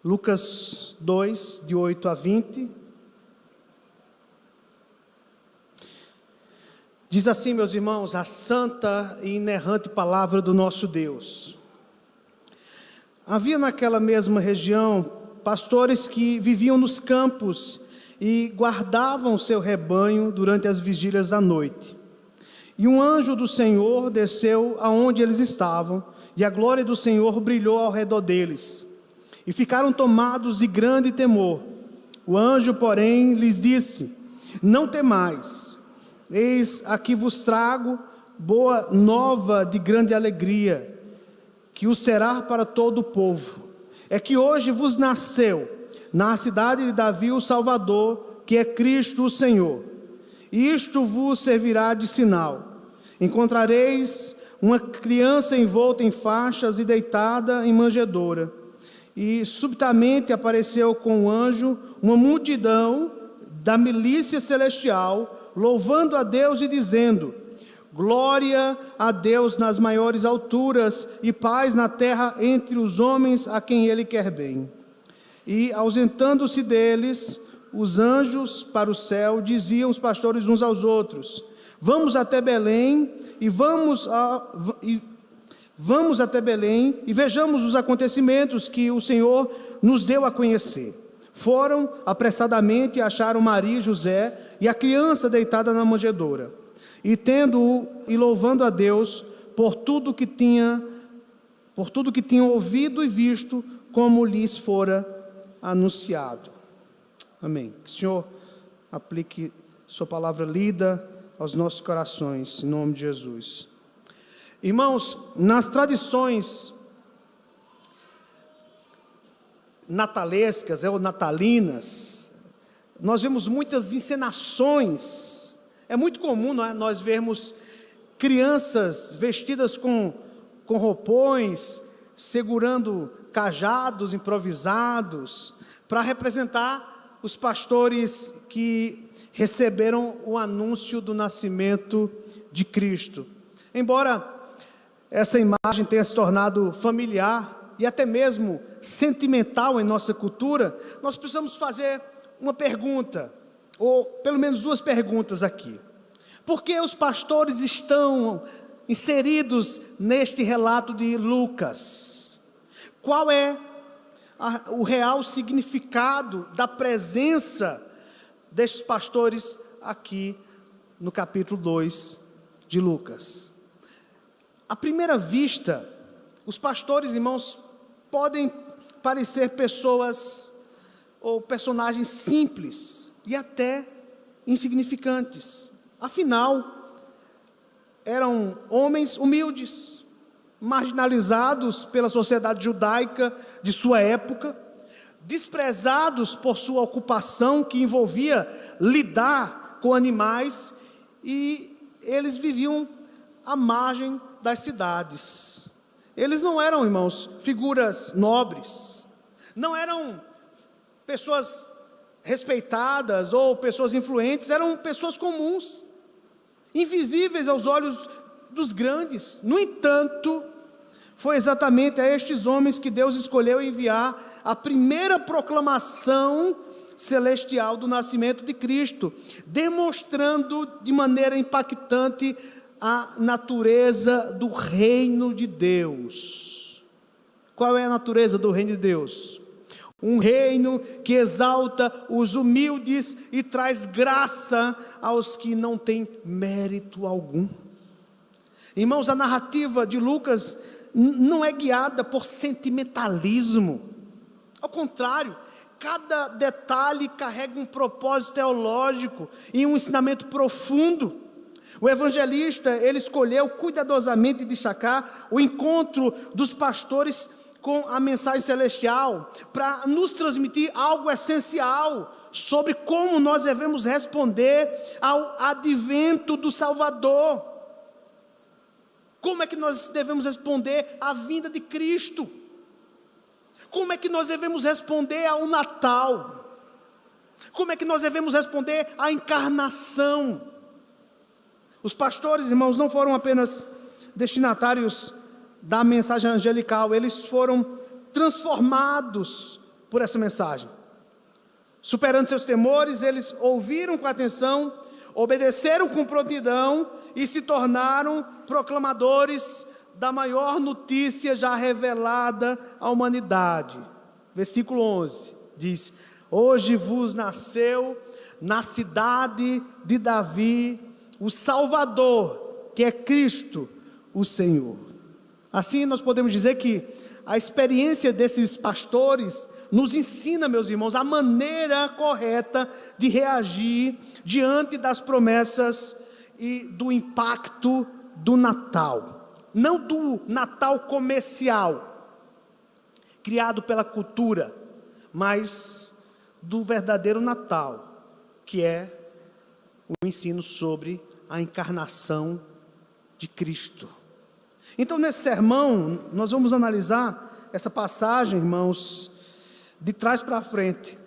Lucas 2, de 8 a 20. Diz assim, meus irmãos, a santa e inerrante palavra do nosso Deus. Havia naquela mesma região pastores que viviam nos campos e guardavam seu rebanho durante as vigílias da noite. E um anjo do Senhor desceu aonde eles estavam, e a glória do Senhor brilhou ao redor deles. E ficaram tomados de grande temor. O anjo, porém, lhes disse: não temais, eis aqui vos trago boa nova de grande alegria, que o será para todo o povo. É que hoje vos nasceu, na cidade de Davi, o Salvador, que é Cristo o Senhor. Isto vos servirá de sinal: encontrareis uma criança envolta em faixas e deitada em manjedoura. E subitamente apareceu com o anjo uma multidão da milícia celestial, louvando a Deus e dizendo: glória a Deus nas maiores alturas e paz na terra entre os homens a quem Ele quer bem. E ausentando-se deles, os anjos para o céu, diziam os pastores uns aos outros: vamos até Belém e vamos até Belém e vejamos os acontecimentos que o Senhor nos deu a conhecer. Foram apressadamente e acharam Maria e José e a criança deitada na manjedoura. E louvando a Deus por tudo que tinham ouvido e visto, como lhes fora anunciado. Amém. Que o Senhor aplique sua palavra lida aos nossos corações, em nome de Jesus. Irmãos, nas tradições natalescas ou natalinas, nós vemos muitas encenações. É muito comum, não é, nós vermos crianças vestidas com roupões, segurando cajados improvisados, para representar os pastores que receberam o anúncio do nascimento de Cristo. Embora essa imagem tenha se tornado familiar e até mesmo sentimental em nossa cultura, nós precisamos fazer uma pergunta, ou pelo menos duas perguntas aqui. Por que os pastores estão inseridos neste relato de Lucas? Qual é o real significado da presença destes pastores aqui no capítulo 2 de Lucas? À primeira vista, os pastores, irmãos, podem parecer pessoas ou personagens simples e até insignificantes. Afinal, eram homens humildes, marginalizados pela sociedade judaica de sua época, desprezados por sua ocupação que envolvia lidar com animais, e eles viviam à margem das cidades. Eles não eram, irmãos, figuras nobres, não eram pessoas respeitadas ou pessoas influentes, eram pessoas comuns, invisíveis aos olhos dos grandes. No entanto, foi exatamente a estes homens que Deus escolheu enviar a primeira proclamação celestial do nascimento de Cristo, demonstrando de maneira impactante a natureza do reino de Deus. Qual é a natureza do reino de Deus? Um reino que exalta os humildes e traz graça aos que não têm mérito algum. Irmãos, a narrativa de Lucas não é guiada por sentimentalismo. Ao contrário, cada detalhe carrega um propósito teológico e um ensinamento profundo. O evangelista, ele escolheu cuidadosamente destacar o encontro dos pastores com a mensagem celestial, para nos transmitir algo essencial sobre como nós devemos responder ao advento do Salvador. Como é que nós devemos responder à vinda de Cristo? Como é que nós devemos responder ao Natal? Como é que nós devemos responder à encarnação? Os pastores, irmãos, não foram apenas destinatários da mensagem angelical, eles foram transformados por essa mensagem. Superando seus temores, eles ouviram com atenção, obedeceram com prontidão e se tornaram proclamadores da maior notícia já revelada à humanidade. Versículo 11 diz: hoje vos nasceu na cidade de Davi o Salvador, que é Cristo, o Senhor. Assim nós podemos dizer que a experiência desses pastores nos ensina, meus irmãos, a maneira correta de reagir diante das promessas e do impacto do Natal. Não do Natal comercial, criado pela cultura, mas do verdadeiro Natal, que é o ensino sobre a encarnação de Cristo. Então, nesse sermão, nós vamos analisar essa passagem, irmãos, de trás para frente,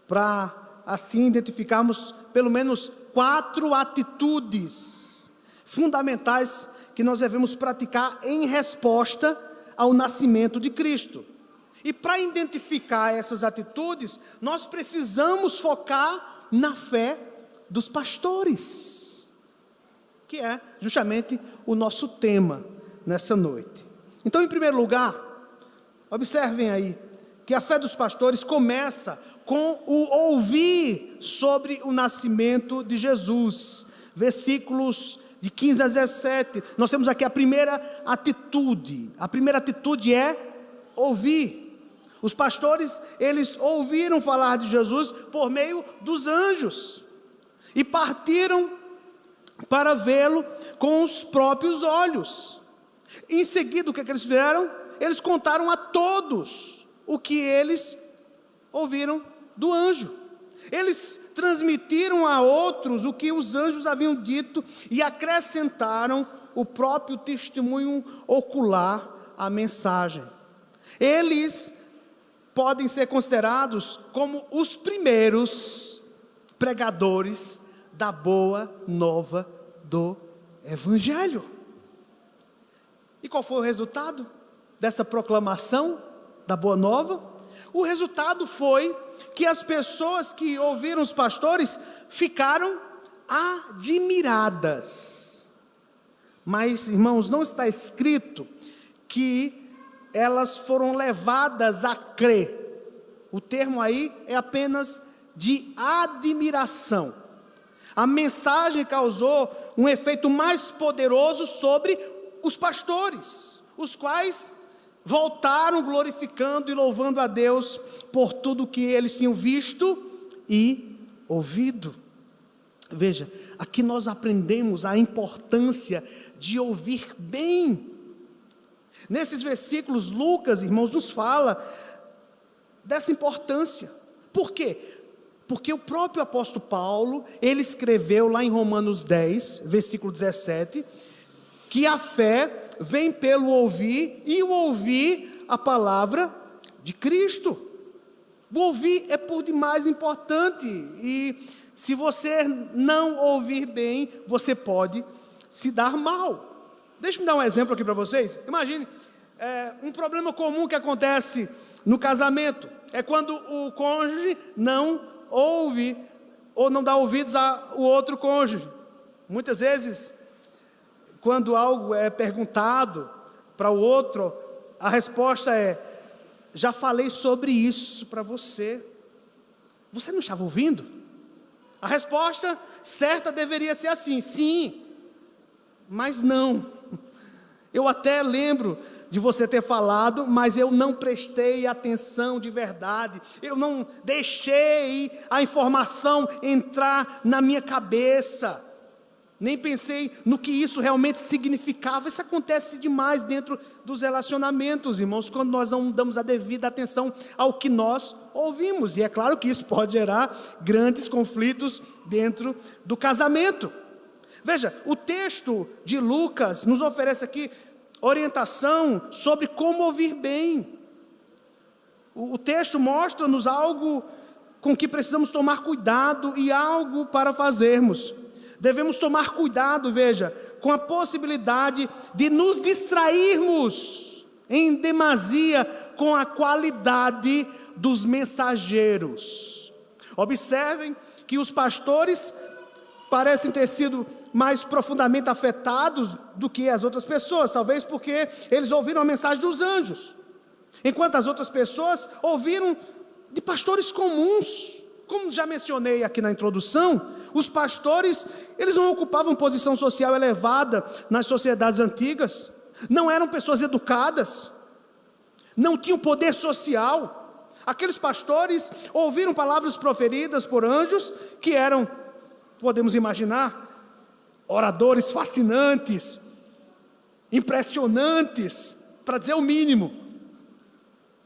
para assim identificarmos pelo menos 4 atitudes fundamentais que nós devemos praticar em resposta ao nascimento de Cristo. E para identificar essas atitudes, nós precisamos focar na fé dos pastores, que é justamente o nosso tema nessa noite. Então, em primeiro lugar, observem aí que a fé dos pastores começa com o ouvir sobre o nascimento de Jesus. Versículos de 15 a 17, nós temos aqui a primeira atitude. A primeira atitude é ouvir. Os pastores, eles ouviram falar de Jesus por meio dos anjos e partiram para vê-lo com os próprios olhos. Em seguida, o que eles fizeram? Eles contaram a todos o que eles ouviram do anjo. Eles transmitiram a outros o que os anjos haviam dito e acrescentaram o próprio testemunho ocular à mensagem. Eles podem ser considerados como os primeiros pregadores da boa nova do Evangelho. E qual foi o resultado dessa proclamação da boa nova? O resultado foi que as pessoas que ouviram os pastores ficaram admiradas. Mas, irmãos, não está escrito que elas foram levadas a crer. O termo aí é apenas de admiração. A mensagem causou um efeito mais poderoso sobre os pastores, os quais voltaram glorificando e louvando a Deus por tudo que eles tinham visto e ouvido. Veja, aqui nós aprendemos a importância de ouvir bem. Nesses versículos, Lucas, irmãos, nos fala dessa importância. Por quê? Porque o próprio apóstolo Paulo, ele escreveu lá em Romanos 10, versículo 17, que a fé vem pelo ouvir, e o ouvir a palavra de Cristo. O ouvir é por demais importante, e se você não ouvir bem, você pode se dar mal. Deixa eu dar um exemplo aqui para vocês. Imagine, um problema comum que acontece no casamento, é quando o cônjuge não ouve, ou não dá ouvidos ao outro cônjuge. Muitas vezes, quando algo é perguntado para o outro, a resposta é: já falei sobre isso para você. Você não estava ouvindo? A resposta certa deveria ser assim: sim, mas não. Eu até lembro de você ter falado, mas eu não prestei atenção de verdade. Eu não deixei a informação entrar na minha cabeça. Nem pensei no que isso realmente significava. Isso acontece demais dentro dos relacionamentos, irmãos, quando nós não damos a devida atenção ao que nós ouvimos. E é claro que isso pode gerar grandes conflitos dentro do casamento. Veja, o texto de Lucas nos oferece aqui orientação sobre como ouvir bem. O texto mostra-nos algo com que precisamos tomar cuidado e algo para fazermos. Devemos tomar cuidado, veja, com a possibilidade de nos distrairmos em demasia com a qualidade dos mensageiros. Observem que os pastores parecem ter sido mais profundamente afetados do que as outras pessoas, talvez porque eles ouviram a mensagem dos anjos, enquanto as outras pessoas ouviram de pastores comuns. Como já mencionei aqui na introdução, os pastores, eles não ocupavam posição social elevada nas sociedades antigas, não eram pessoas educadas, não tinham poder social. Aqueles pastores ouviram palavras proferidas por anjos, que eram, podemos imaginar, oradores fascinantes, impressionantes, para dizer o mínimo.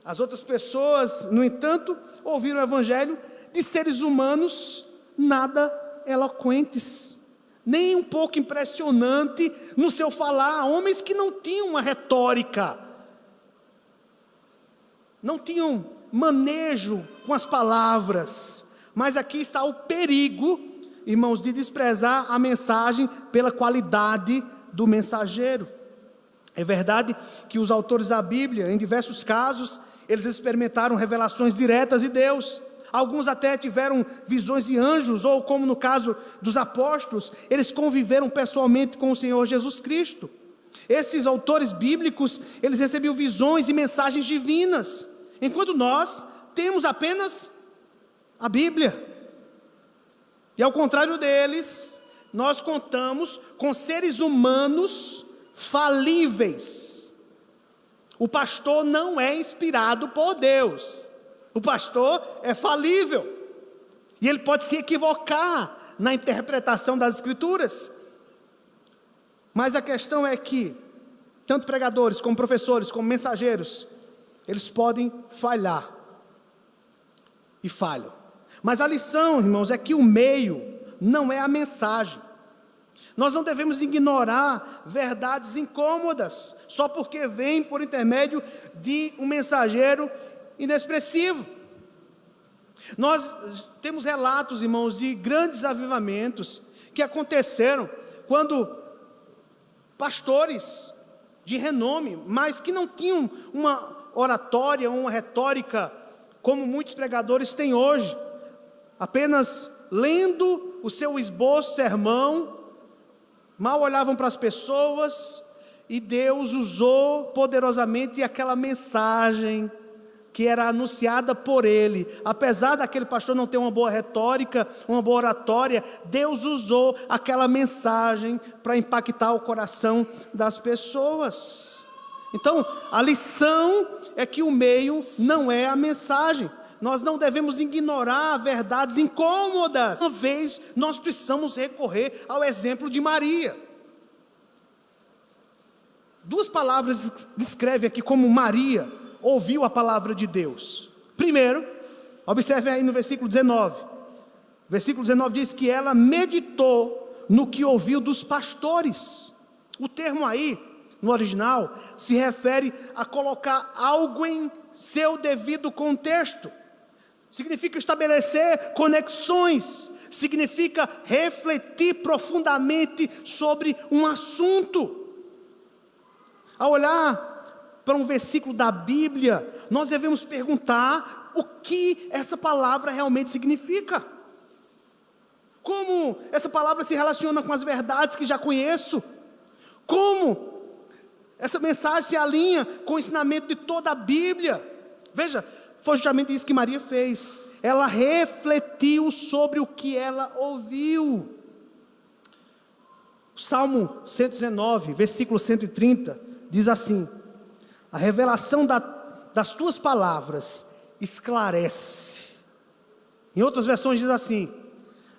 As outras pessoas, no entanto, ouviram o evangelho de seres humanos nada eloquentes, nem um pouco impressionante no seu falar, homens que não tinham uma retórica, não tinham manejo com as palavras. Mas aqui está o perigo, irmãos, de desprezar a mensagem pela qualidade do mensageiro. É verdade que os autores da Bíblia, em diversos casos, eles experimentaram revelações diretas de Deus. Alguns até tiveram visões de anjos, ou como no caso dos apóstolos, eles conviveram pessoalmente com o Senhor Jesus Cristo. Esses autores bíblicos, eles recebiam visões e mensagens divinas, enquanto nós temos apenas a Bíblia. E ao contrário deles, nós contamos com seres humanos falíveis. O pastor não é inspirado por Deus. O pastor é falível. E ele pode se equivocar na interpretação das Escrituras. Mas a questão é que, tanto pregadores, como professores, como mensageiros, eles podem falhar. E falham. Mas a lição, irmãos, é que o meio não é a mensagem. Nós não devemos ignorar verdades incômodas, só porque vem por intermédio de um mensageiro inexpressivo. Nós temos relatos, irmãos, de grandes avivamentos que aconteceram quando pastores de renome, mas que não tinham uma oratória, uma retórica como muitos pregadores têm hoje, apenas lendo o seu esboço, sermão, mal olhavam para as pessoas, e Deus usou poderosamente aquela mensagem que era anunciada por ele. Apesar daquele pastor não ter uma boa retórica, uma boa oratória, Deus usou aquela mensagem para impactar o coração das pessoas. Então, a lição é que o meio não é a mensagem. Nós não devemos ignorar verdades incômodas. Uma vez, nós precisamos recorrer ao exemplo de Maria. Duas palavras descrevem aqui como Maria ouviu a palavra de Deus. Primeiro, observe aí no versículo 19. O versículo 19 diz que ela meditou no que ouviu dos pastores. O termo aí, no original, se refere a colocar algo em seu devido contexto. Significa estabelecer conexões, significa refletir profundamente sobre um assunto. Ao olhar para um versículo da Bíblia, nós devemos perguntar o que essa palavra realmente significa. Como essa palavra se relaciona com as verdades que já conheço. Como essa mensagem se alinha com o ensinamento de toda a Bíblia. Veja, foi justamente isso que Maria fez. Ela refletiu sobre o que ela ouviu. Salmo 119, versículo 130, diz assim: a revelação das tuas palavras esclarece. Em outras versões diz assim: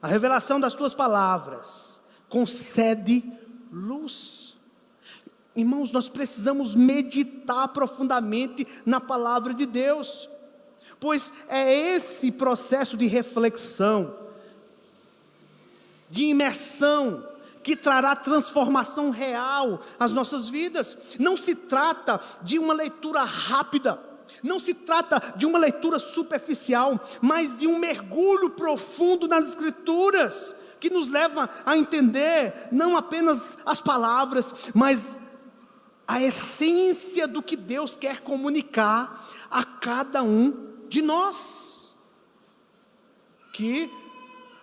a revelação das tuas palavras concede luz. Irmãos, nós precisamos meditar profundamente na palavra de Deus, pois é esse processo de reflexão, de imersão, que trará transformação real às nossas vidas. Não se trata de uma leitura rápida, não se trata de uma leitura superficial, mas de um mergulho profundo nas Escrituras, que nos leva a entender não apenas as palavras, mas a essência do que Deus quer comunicar a cada um de nós. Que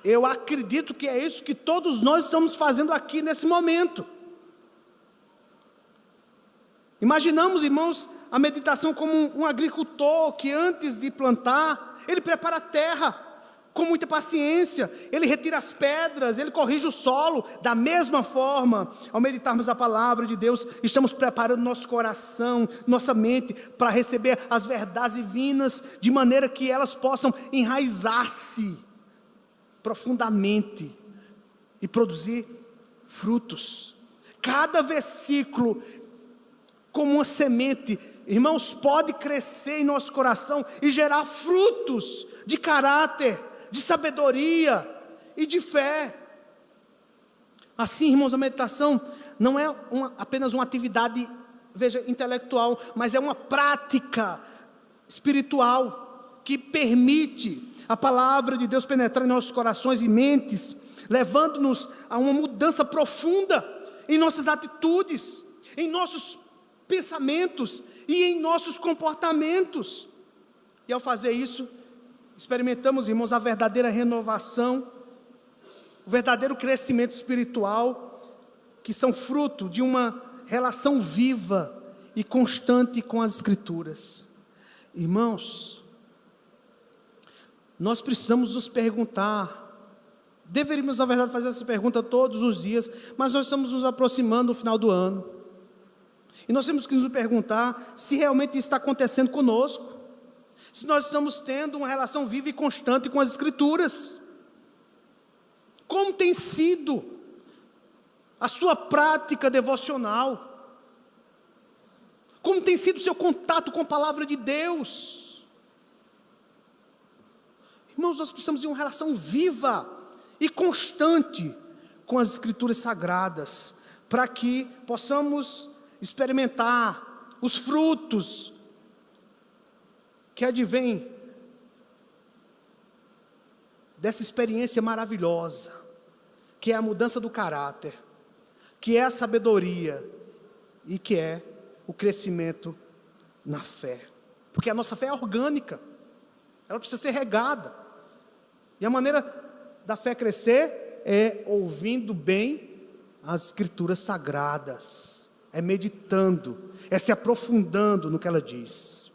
eu acredito que é isso que todos nós estamos fazendo aqui nesse momento. Imaginamos, irmãos, a meditação como um agricultor que antes de plantar, ele prepara a terra com muita paciência, ele retira as pedras, ele corrige o solo. Da mesma forma, ao meditarmos a palavra de Deus, estamos preparando nosso coração, nossa mente, para receber as verdades divinas, de maneira que elas possam enraizar-se profundamente e produzir frutos. Cada versículo, como uma semente, irmãos, pode crescer em nosso coração e gerar frutos de caráter, de sabedoria e de fé. Assim, irmãos, a meditação não é apenas uma atividade, veja, intelectual, mas é uma prática espiritual que permite a palavra de Deus penetrar em nossos corações e mentes, levando-nos a uma mudança profunda em nossas atitudes, em nossos pensamentos e em nossos comportamentos. E ao fazer isso, experimentamos, irmãos, a verdadeira renovação, o verdadeiro crescimento espiritual, que são fruto de uma relação viva e constante com as Escrituras. Irmãos, nós precisamos nos perguntar, deveríamos na verdade fazer essa pergunta todos os dias, mas nós estamos nos aproximando do final do ano, e nós temos que nos perguntar se realmente isso está acontecendo conosco, se nós estamos tendo uma relação viva e constante com as Escrituras. Como tem sido a sua prática devocional? Como tem sido o seu contato com a palavra de Deus? Irmãos, nós precisamos de uma relação viva e constante com as Escrituras Sagradas, para que possamos experimentar os frutos que advêm dessa experiência maravilhosa, que é a mudança do caráter, que é a sabedoria e que é o crescimento na fé. Porque a nossa fé é orgânica, ela precisa ser regada, e a maneira da fé crescer é ouvindo bem as Escrituras Sagradas, é meditando, é se aprofundando no que ela diz.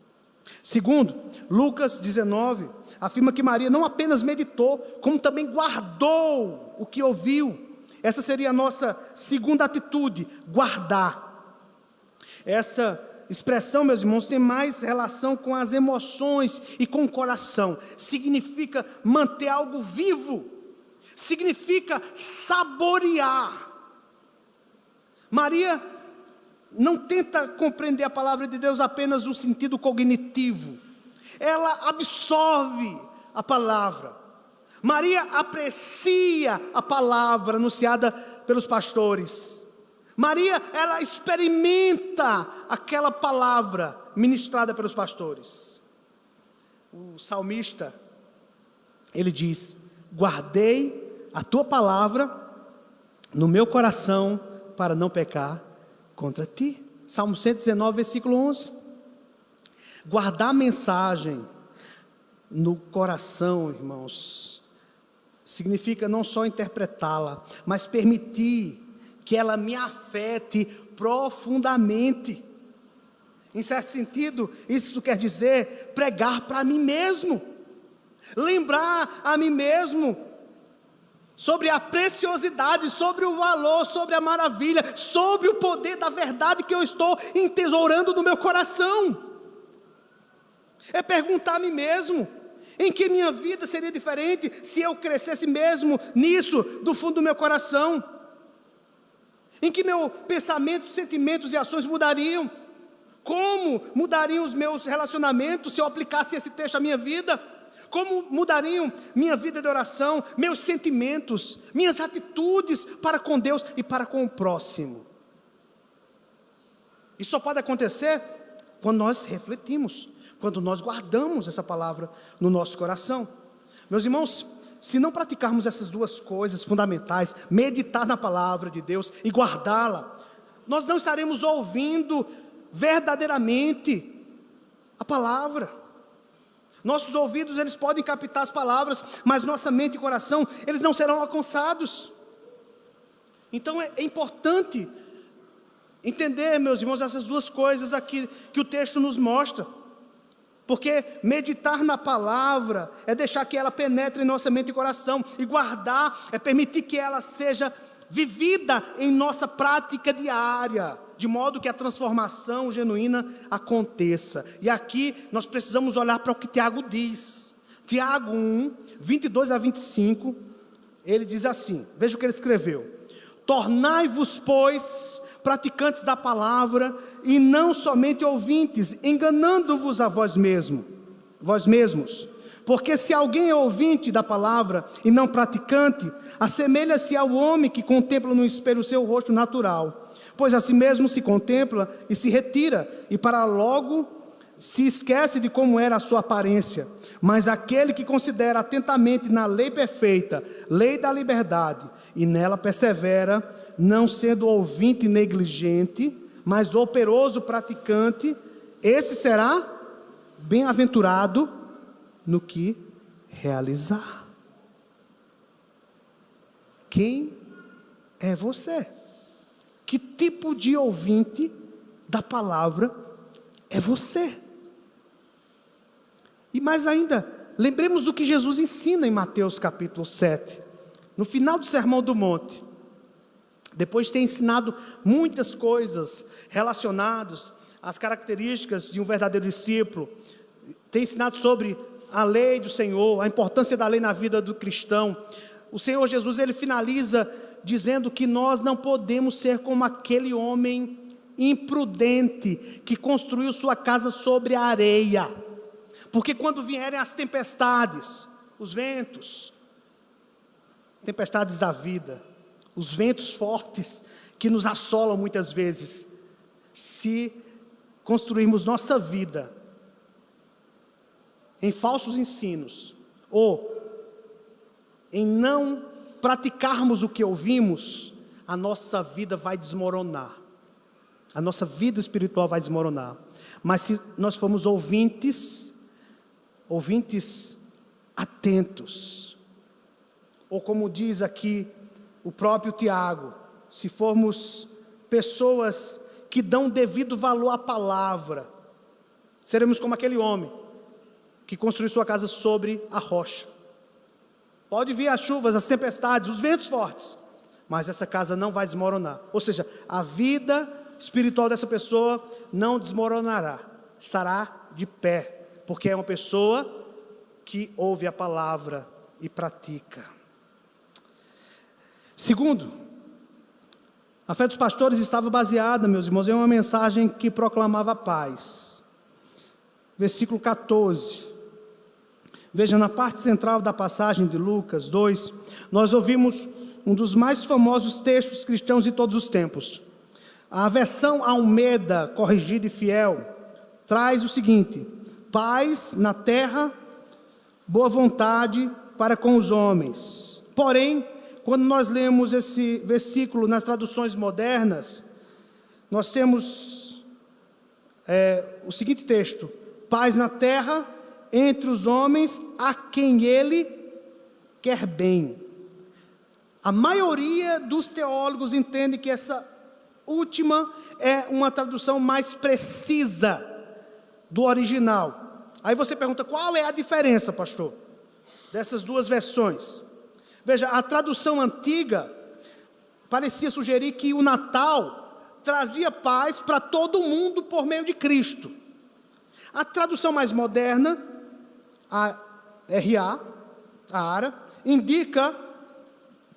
Segundo, Lucas 19 afirma que Maria não apenas meditou, como também guardou o que ouviu. Essa seria a nossa segunda atitude, guardar. Essa expressão, meus irmãos, tem mais relação com as emoções e com o coração. Significa manter algo vivo, significa saborear. Maria não tenta compreender a palavra de Deus apenas no sentido cognitivo, ela absorve a palavra. Maria aprecia a palavra anunciada pelos pastores. Maria, ela experimenta aquela palavra ministrada pelos pastores. O salmista, ele diz: guardei a tua palavra no meu coração para não pecar contra ti. Salmo 119, versículo 11. Guardar a mensagem no coração, irmãos, significa não só interpretá-la, mas permitir que ela me afete profundamente. Em certo sentido, isso quer dizer pregar para mim mesmo, lembrar a mim mesmo sobre a preciosidade, sobre o valor, sobre a maravilha, sobre o poder da verdade que eu estou entesourando no meu coração. É perguntar a mim mesmo, em que minha vida seria diferente se eu crescesse mesmo nisso do fundo do meu coração? Em que meus pensamentos, sentimentos e ações mudariam? Como mudariam os meus relacionamentos se eu aplicasse esse texto à minha vida? Como mudariam minha vida de oração, meus sentimentos, minhas atitudes para com Deus e para com o próximo? Isso só pode acontecer quando nós refletimos, quando nós guardamos essa palavra no nosso coração. Meus irmãos, se não praticarmos essas duas coisas fundamentais, meditar na palavra de Deus e guardá-la, nós não estaremos ouvindo verdadeiramente a palavra. Nossos ouvidos, eles podem captar as palavras, mas nossa mente e coração, eles não serão alcançados. Então é importante entender, meus irmãos, essas duas coisas aqui que o texto nos mostra. Porque meditar na palavra é deixar que ela penetre em nossa mente e coração, e guardar é permitir que ela seja vivida em nossa prática diária, de modo que a transformação genuína aconteça. E aqui nós precisamos olhar para o que Tiago diz. Tiago 1, 22 a 25, ele diz assim, veja o que ele escreveu: tornai-vos, pois, praticantes da palavra, e não somente ouvintes, enganando-vos a vós mesmos. Porque se alguém é ouvinte da palavra e não praticante, assemelha-se ao homem que contempla no espelho o seu rosto natural, pois a si mesmo se contempla e se retira, e para logo se esquece de como era a sua aparência. Mas aquele que considera atentamente na lei perfeita, lei da liberdade, e nela persevera, não sendo ouvinte negligente, mas operoso praticante, esse será bem-aventurado no que realizar. Quem é você? Que tipo de ouvinte da palavra é você? E mais ainda, lembremos do que Jesus ensina em Mateus capítulo 7, no final do Sermão do Monte. Depois de ter ensinado muitas coisas relacionadas às características de um verdadeiro discípulo, tem ensinado sobre a lei do Senhor, a importância da lei na vida do cristão. O Senhor Jesus, ele finaliza dizendo que nós não podemos ser como aquele homem imprudente que construiu sua casa sobre a areia. Porque quando vierem as tempestades, os ventos, tempestades da vida, os ventos fortes que nos assolam muitas vezes, se construirmos nossa vida em falsos ensinos, ou em não praticarmos o que ouvimos, a nossa vida vai desmoronar, a nossa vida espiritual vai desmoronar. Mas se nós formos ouvintes atentos, ou como diz aqui o próprio Tiago, se formos pessoas que dão devido valor à palavra, seremos como aquele homem que construiu sua casa sobre a rocha. Pode vir as chuvas, as tempestades, os ventos fortes, mas essa casa não vai desmoronar. Ou seja, a vida espiritual dessa pessoa não desmoronará, estará de pé, porque é uma pessoa que ouve a palavra e pratica. Segundo, a fé dos pastores estava baseada, meus irmãos, em uma mensagem que proclamava paz. Versículo 14. Veja, na parte central da passagem de Lucas 2, nós ouvimos um dos mais famosos textos cristãos de todos os tempos. A versão Almeida, corrigida e fiel, traz o seguinte: paz na terra, boa vontade para com os homens. Porém, quando nós lemos esse versículo nas traduções modernas, nós temos o seguinte texto: paz na terra, entre os homens a quem ele quer bem. A maioria dos teólogos entende que essa última é uma tradução mais precisa do original. Aí você pergunta, qual é a diferença, pastor, dessas duas versões? Veja, a tradução antiga parecia sugerir que o Natal trazia paz para todo mundo por meio de Cristo. A tradução mais moderna, a ARA, indica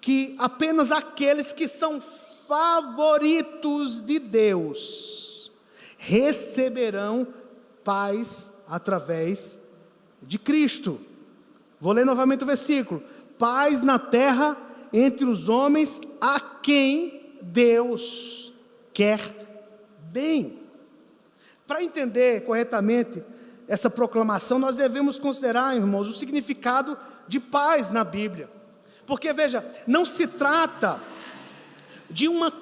que apenas aqueles que são favoritos de Deus receberão paz através de Cristo. Vou ler novamente o versículo: paz na terra entre os homens a quem Deus quer bem. Para entender corretamente essa proclamação, nós devemos considerar, irmãos, o significado de paz na Bíblia. Porque, veja, não se trata de uma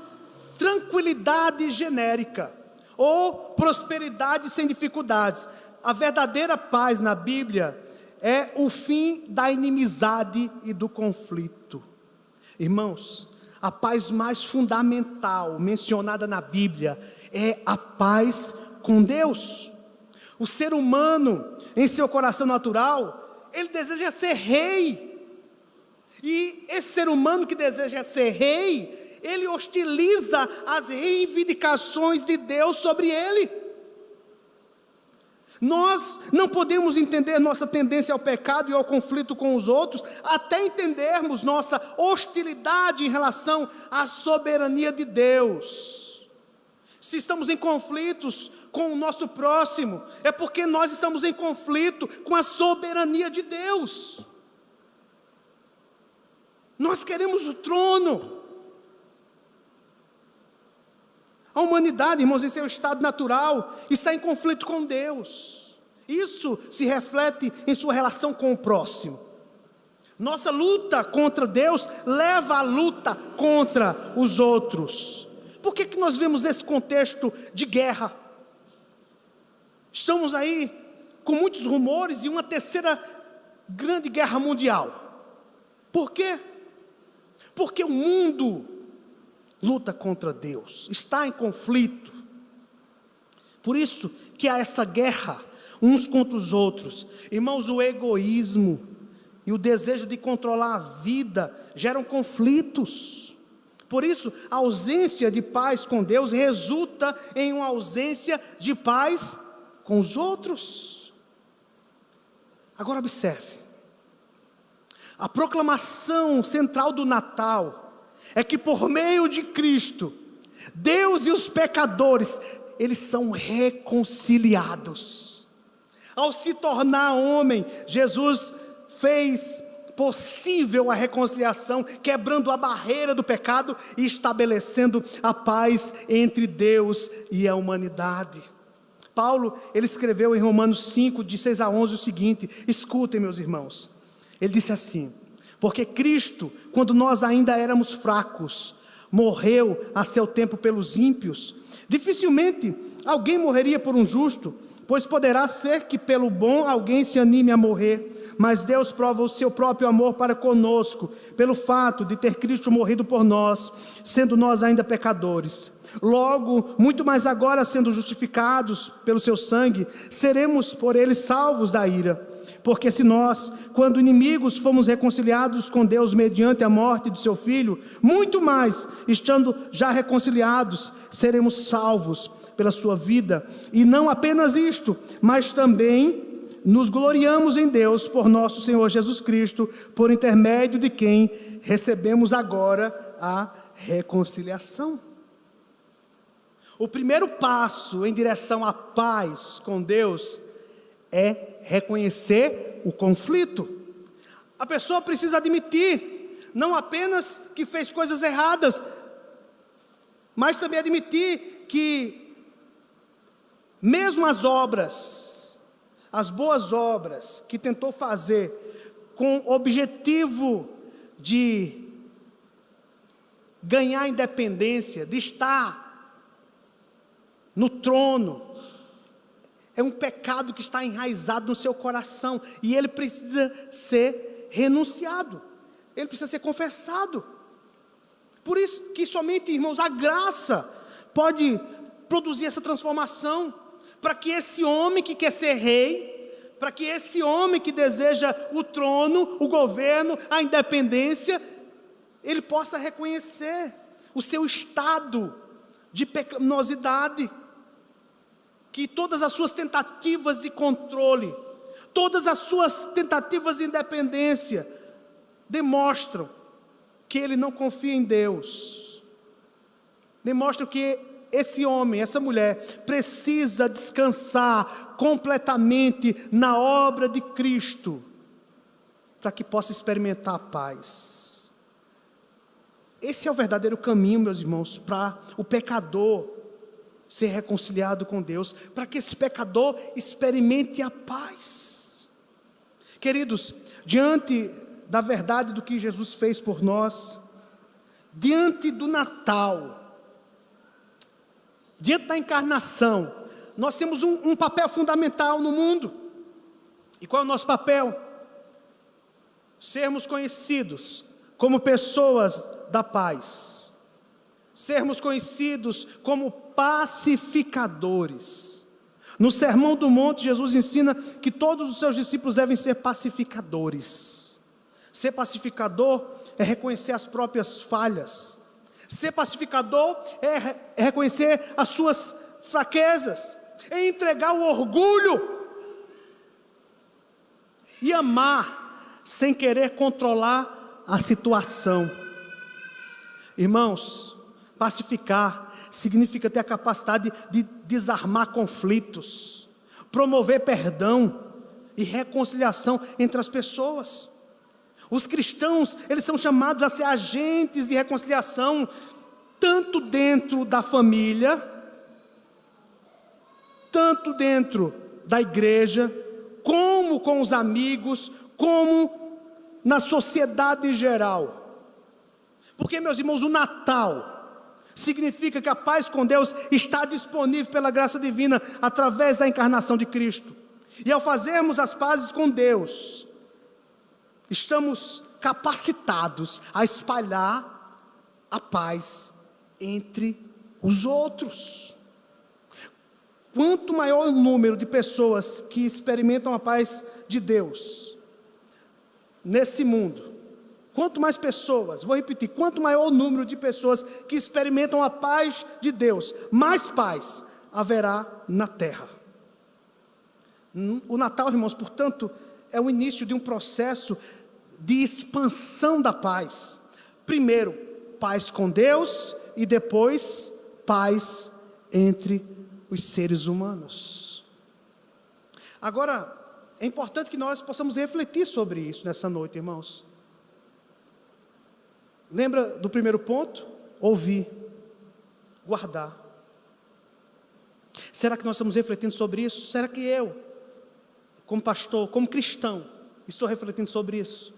tranquilidade genérica ou prosperidade sem dificuldades. A verdadeira paz na Bíblia é o fim da inimizade e do conflito. Irmãos, a paz mais fundamental mencionada na Bíblia é a paz com Deus. O ser humano, em seu coração natural, ele deseja ser rei. E esse ser humano que deseja ser rei, ele hostiliza as reivindicações de Deus sobre ele. Nós não podemos entender nossa tendência ao pecado e ao conflito com os outros, até entendermos nossa hostilidade em relação à soberania de Deus. Se estamos em conflitos com o nosso próximo, é porque nós estamos em conflito com a soberania de Deus. Nós queremos o trono. A humanidade, irmãos, em seu estado natural, está em conflito com Deus. Isso se reflete em sua relação com o próximo. Nossa luta contra Deus leva à luta contra os outros. Por que nós vemos esse contexto de guerra? Estamos aí com muitos rumores de uma terceira grande guerra mundial. Por quê? Porque o mundo luta contra Deus, está em conflito. Por isso que há essa guerra uns contra os outros. Irmãos, o egoísmo e o desejo de controlar a vida geram conflitos. Por isso, a ausência de paz com Deus resulta em uma ausência de paz com os outros. Agora observe, a proclamação central do Natal é que por meio de Cristo, Deus e os pecadores, eles são reconciliados. Ao se tornar homem, Jesus fez possível a reconciliação, quebrando a barreira do pecado e estabelecendo a paz entre Deus e a humanidade. Paulo, ele escreveu em Romanos 5, de 6 a 11 o seguinte, escutem, meus irmãos. Ele disse assim: porque Cristo, quando nós ainda éramos fracos, morreu a seu tempo pelos ímpios. Dificilmente alguém morreria por um justo, pois poderá ser que pelo bom alguém se anime a morrer, mas Deus prova o seu próprio amor para conosco, pelo fato de ter Cristo morrido por nós, sendo nós ainda pecadores. Logo, muito mais agora, sendo justificados pelo seu sangue, seremos por ele salvos da ira. Porque se nós, quando inimigos, fomos reconciliados com Deus mediante a morte do seu Filho, muito mais, estando já reconciliados, seremos salvos pela sua vida. E não apenas isto, mas também nos gloriamos em Deus por nosso Senhor Jesus Cristo, por intermédio de quem recebemos agora a reconciliação. O primeiro passo em direção à paz com Deus é reconhecer o conflito. A pessoa precisa admitir, não apenas que fez coisas erradas, mas também admitir que mesmo as obras, as boas obras que tentou fazer com o objetivo de ganhar independência, de estar no trono, é um pecado que está enraizado no seu coração, e ele precisa ser renunciado, ele precisa ser confessado. Por isso que somente, irmãos, a graça pode produzir essa transformação, para que esse homem que quer ser rei, para que esse homem que deseja o trono, o governo, a independência, ele possa reconhecer o seu estado de pecaminosidade, que todas as suas tentativas de controle, todas as suas tentativas de independência, demonstram que ele não confia em Deus, demonstram que esse homem, essa mulher, precisa descansar completamente na obra de Cristo, para que possa experimentar a paz. Esse é o verdadeiro caminho, meus irmãos, para o pecador ser reconciliado com Deus, para que esse pecador experimente a paz. Queridos, diante da verdade do que Jesus fez por nós, diante do Natal, diante da encarnação, nós temos um papel fundamental no mundo. E qual é o nosso papel? Sermos conhecidos como pessoas da paz, sermos conhecidos como pacificadores. No Sermão do Monte, Jesus ensina que todos os seus discípulos devem ser pacificadores. Ser pacificador é reconhecer as próprias falhas. Ser pacificador é reconhecer as suas fraquezas, é entregar o orgulho e amar sem querer controlar a situação. Irmãos, pacificar significa ter a capacidade de desarmar conflitos, promover perdão e reconciliação entre as pessoas. Os cristãos, eles são chamados a ser agentes de reconciliação, tanto dentro da família, tanto dentro da igreja, como com os amigos, como na sociedade em geral. Porque, meus irmãos, o Natal significa que a paz com Deus está disponível pela graça divina, através da encarnação de Cristo. E ao fazermos as pazes com Deus, estamos capacitados a espalhar a paz entre os outros. Quanto maior o número de pessoas que experimentam a paz de Deus nesse mundo, quanto mais pessoas, vou repetir, quanto maior o número de pessoas que experimentam a paz de Deus, mais paz haverá na terra. O Natal, irmãos, portanto, é o início de um processo de expansão da paz. Primeiro, paz com Deus, e depois, paz entre os seres humanos. Agora, é importante que nós possamos refletir sobre isso nessa noite, irmãos. Lembra do primeiro ponto? Ouvir, guardar. Será que nós estamos refletindo sobre isso? Será que eu, como pastor, como cristão, estou refletindo sobre isso?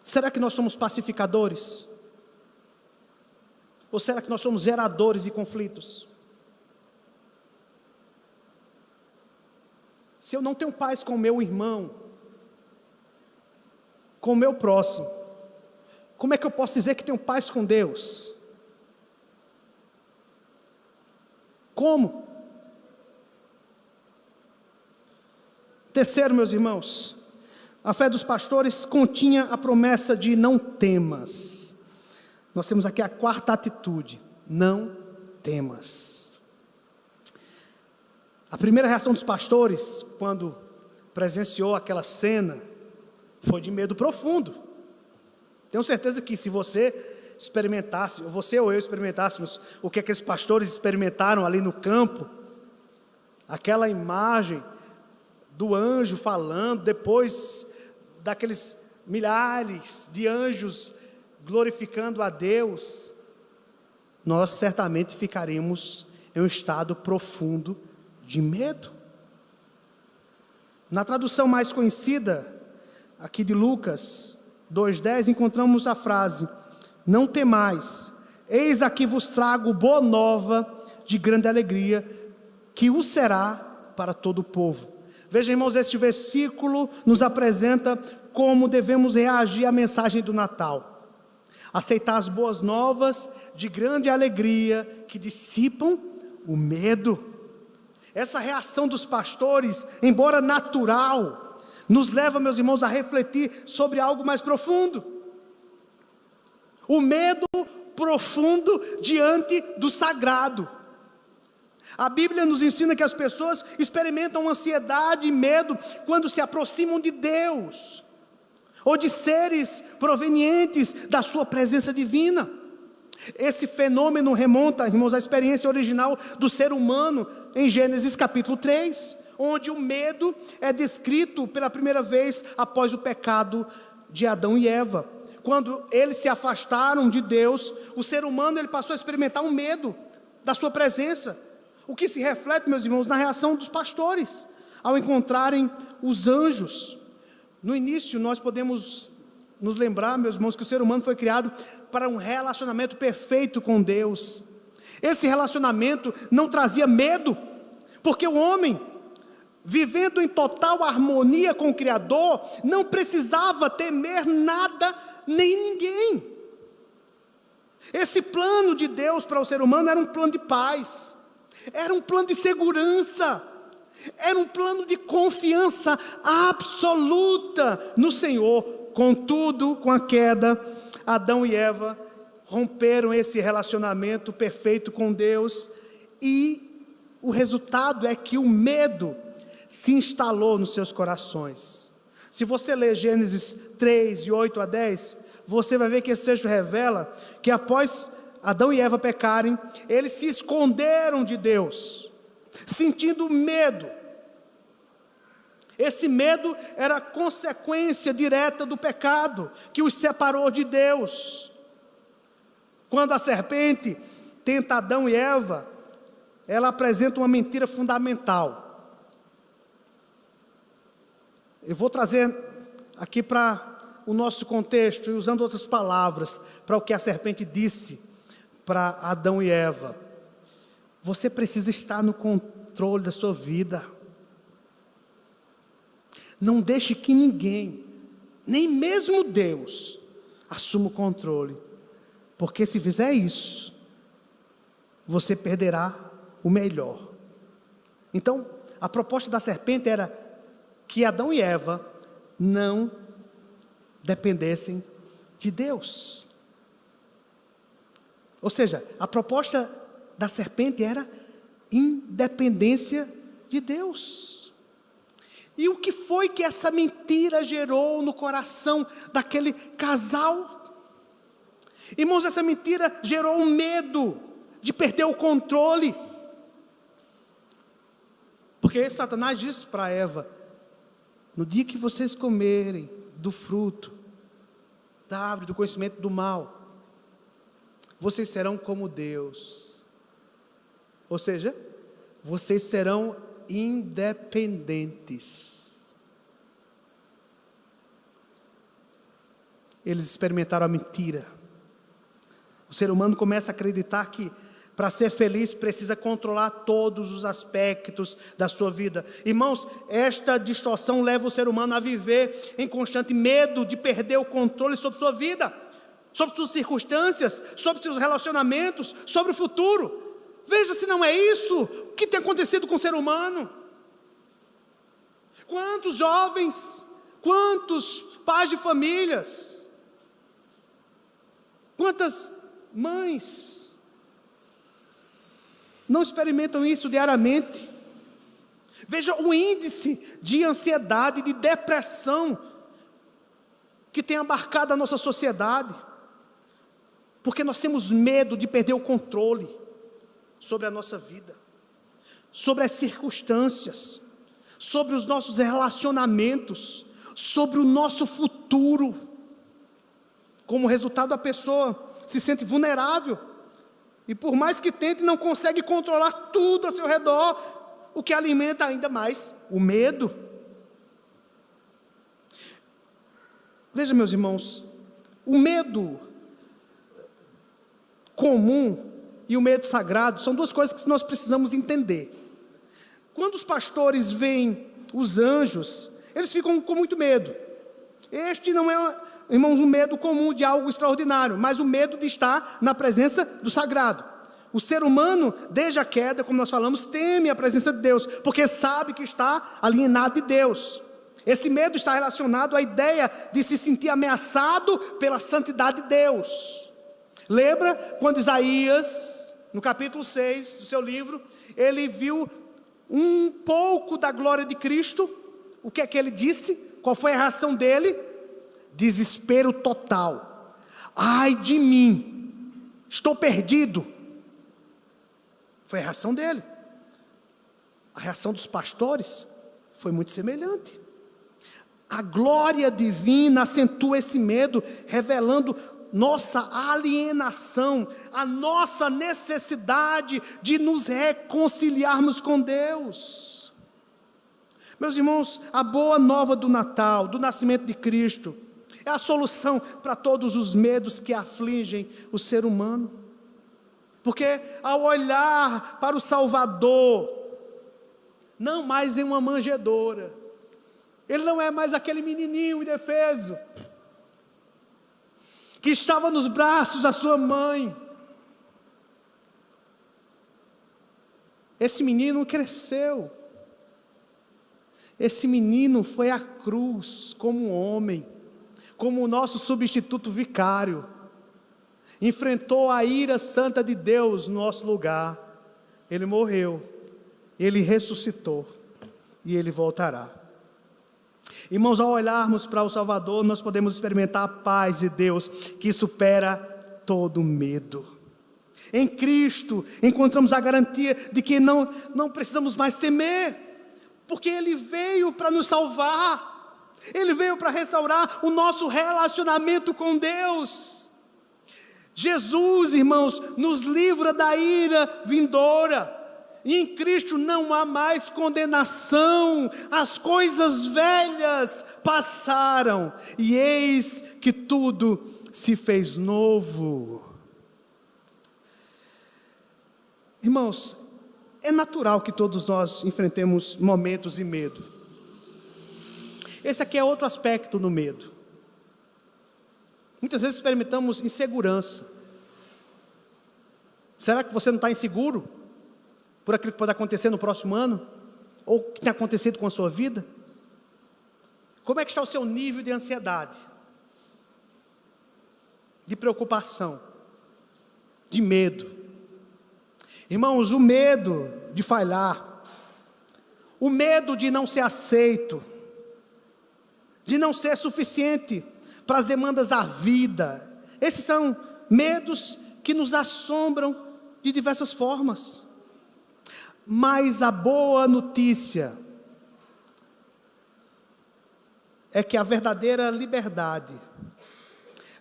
Será que nós somos pacificadores? Ou será que nós somos geradores de conflitos? Se eu não tenho paz com o meu irmão, com o meu próximo, como é que eu posso dizer que tenho paz com Deus? Como? Terceiro, meus irmãos, a fé dos pastores continha a promessa de não temas. Nós temos aqui a quarta atitude: não temas. A primeira reação dos pastores, quando presenciou aquela cena, foi de medo profundo. Tenho certeza que se você experimentasse, ou você ou eu experimentássemos o que aqueles pastores experimentaram ali no campo, aquela imagem do anjo falando, depois daqueles milhares de anjos glorificando a Deus, nós certamente ficaríamos em um estado profundo de medo. Na tradução mais conhecida aqui de Lucas 2:10, encontramos a frase: não temais, eis aqui vos trago boa nova de grande alegria, que o será para todo o povo. Veja, irmãos, este versículo nos apresenta como devemos reagir à mensagem do Natal: aceitar as boas novas de grande alegria que dissipam o medo. Essa reação dos pastores, embora natural, nos leva, meus irmãos, a refletir sobre algo mais profundo. O medo profundo diante do sagrado. A Bíblia nos ensina que as pessoas experimentam ansiedade e medo quando se aproximam de Deus, ou de seres provenientes da sua presença divina. Esse fenômeno remonta, irmãos, à experiência original do ser humano em Gênesis capítulo 3, onde o medo é descrito pela primeira vez após o pecado de Adão e Eva. Quando eles se afastaram de Deus, o ser humano ele passou a experimentar um medo da sua presença, o que se reflete, meus irmãos, na reação dos pastores ao encontrarem os anjos. No início nós podemos nos lembrar, meus irmãos, que o ser humano foi criado para um relacionamento perfeito com Deus. Esse relacionamento não trazia medo, porque o homem, vivendo em total harmonia com o Criador, não precisava temer nada nem ninguém. Esse plano de Deus para o ser humano era um plano de paz, era um plano de segurança, era um plano de confiança absoluta no Senhor. Contudo, com a queda, Adão e Eva romperam esse relacionamento perfeito com Deus, e o resultado é que o medo se instalou nos seus corações. Se você ler Gênesis 3, de 8 a 10, você vai ver que esse texto revela que após Adão e Eva pecarem, eles se esconderam de Deus, sentindo medo. Esse medo era consequência direta do pecado, que os separou de Deus. Quando a serpente tenta Adão e Eva, ela apresenta uma mentira fundamental. Eu vou trazer aqui para o nosso contexto, e usando outras palavras, para o que a serpente disse para Adão e Eva. Você precisa estar no controle da sua vida. Não deixe que ninguém, nem mesmo Deus, assuma o controle. Porque se fizer isso, você perderá o melhor. Então, a proposta da serpente era que Adão e Eva não dependessem de Deus. Ou seja, a proposta da serpente era independência de Deus. E o que foi que essa mentira gerou no coração daquele casal? Irmãos, essa mentira gerou um medo de perder o controle. Porque Satanás disse para Eva: no dia que vocês comerem do fruto da árvore do conhecimento do mal, vocês serão como Deus. Ou seja, vocês serão independentes. Eles experimentaram a mentira. O ser humano começa a acreditar que para ser feliz precisa controlar todos os aspectos da sua vida. Irmãos, esta distorção leva o ser humano a viver em constante medo de perder o controle sobre sua vida, sobre suas circunstâncias, sobre seus relacionamentos, sobre o futuro. Veja se não é isso que tem acontecido com o ser humano. Quantos jovens, quantos pais de famílias, quantas mães não experimentam isso diariamente? Veja o índice de ansiedade, de depressão que tem abarcado a nossa sociedade, porque nós temos medo de perder o controle sobre a nossa vida, sobre as circunstâncias, sobre os nossos relacionamentos, sobre o nosso futuro. Como resultado, a pessoa se sente vulnerável, e por mais que tente, não consegue controlar tudo ao seu redor, o que alimenta ainda mais o medo. Veja, meus irmãos, o medo comum e o medo sagrado são duas coisas que nós precisamos entender. Quando os pastores veem os anjos, eles ficam com muito medo. Este não é, irmãos, um medo comum de algo extraordinário, mas o medo de estar na presença do sagrado. O ser humano, desde a queda, como nós falamos, teme a presença de Deus, porque sabe que está alienado de Deus. Esse medo está relacionado à ideia de se sentir ameaçado pela santidade de Deus. Lembra quando Isaías, no capítulo 6 do seu livro, ele viu um pouco da glória de Cristo? O que é que ele disse? Qual foi a reação dele? Desespero total. Ai de mim, estou perdido. Foi a reação dele. A reação dos pastores foi muito semelhante. A glória divina acentua esse medo, revelando nossa alienação, a nossa necessidade de nos reconciliarmos com Deus. Meus irmãos, a boa nova do Natal, do nascimento de Cristo, é a solução para todos os medos que afligem o ser humano. Porque ao olhar para o Salvador, não mais em uma manjedoura, ele não é mais aquele menininho indefeso, que estava nos braços da sua mãe. Esse menino cresceu. Esse menino foi à cruz como homem, como o nosso substituto vicário. Enfrentou a ira santa de Deus no nosso lugar. Ele morreu, ele ressuscitou e ele voltará. Irmãos, ao olharmos para o Salvador, nós podemos experimentar a paz de Deus que supera todo medo. Em Cristo encontramos a garantia de que não precisamos mais temer, porque Ele veio para nos salvar, Ele veio para restaurar o nosso relacionamento com Deus. Jesus, irmãos, nos livra da ira vindoura, e em Cristo não há mais condenação. As coisas velhas passaram, e eis que tudo se fez novo. Irmãos, é natural que todos nós enfrentemos momentos de medo. Esse aqui é outro aspecto do medo. Muitas vezes experimentamos insegurança. Será que você não está inseguro por aquilo que pode acontecer no próximo ano? Ou o que tem acontecido com a sua vida? Como é que está o seu nível de ansiedade? De preocupação? De medo? Irmãos, o medo de falhar, o medo de não ser aceito, de não ser suficiente para as demandas da vida, esses são medos que nos assombram de diversas formas. Mas a boa notícia é que a verdadeira liberdade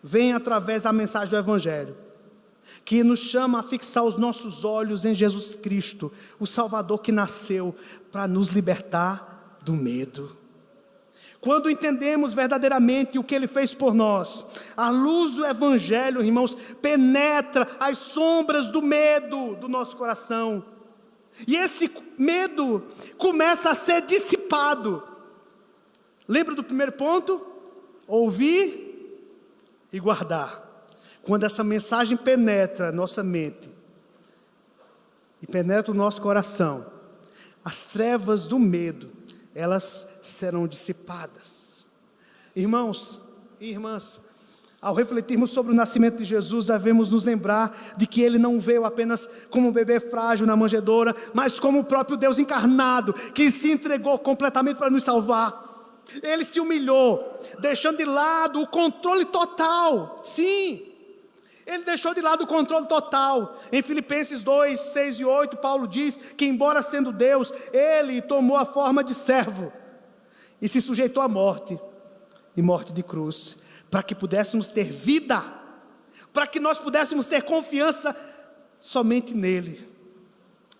vem através da mensagem do Evangelho, que nos chama a fixar os nossos olhos em Jesus Cristo, o Salvador que nasceu para nos libertar do medo. Quando entendemos verdadeiramente o que Ele fez por nós, a luz do Evangelho, irmãos, penetra as sombras do medo do nosso coração, e esse medo começa a ser dissipado. Lembra do primeiro ponto? Ouvir e guardar. Quando essa mensagem penetra nossa mente e penetra o nosso coração, as trevas do medo, elas serão dissipadas. Irmãos e irmãs, ao refletirmos sobre o nascimento de Jesus, devemos nos lembrar de que Ele não veio apenas como um bebê frágil na manjedoura, mas como o próprio Deus encarnado, que se entregou completamente para nos salvar. Ele se humilhou, deixando de lado o controle total. Sim, Ele deixou de lado o controle total. Em Filipenses 2, 6 e 8, Paulo diz que embora sendo Deus, Ele tomou a forma de servo e se sujeitou à morte, e morte de cruz, para que pudéssemos ter vida, para que nós pudéssemos ter confiança somente nele.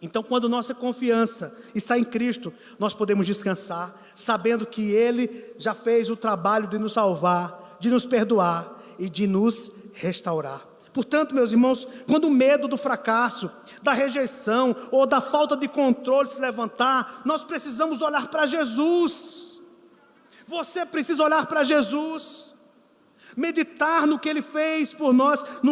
Então, quando nossa confiança está em Cristo, nós podemos descansar, sabendo que Ele já fez o trabalho de nos salvar, de nos perdoar e de nos restaurar. Portanto, meus irmãos, quando o medo do fracasso, da rejeição ou da falta de controle se levantar, nós precisamos olhar para Jesus. Você precisa olhar para Jesus, meditar no que Ele fez por nós,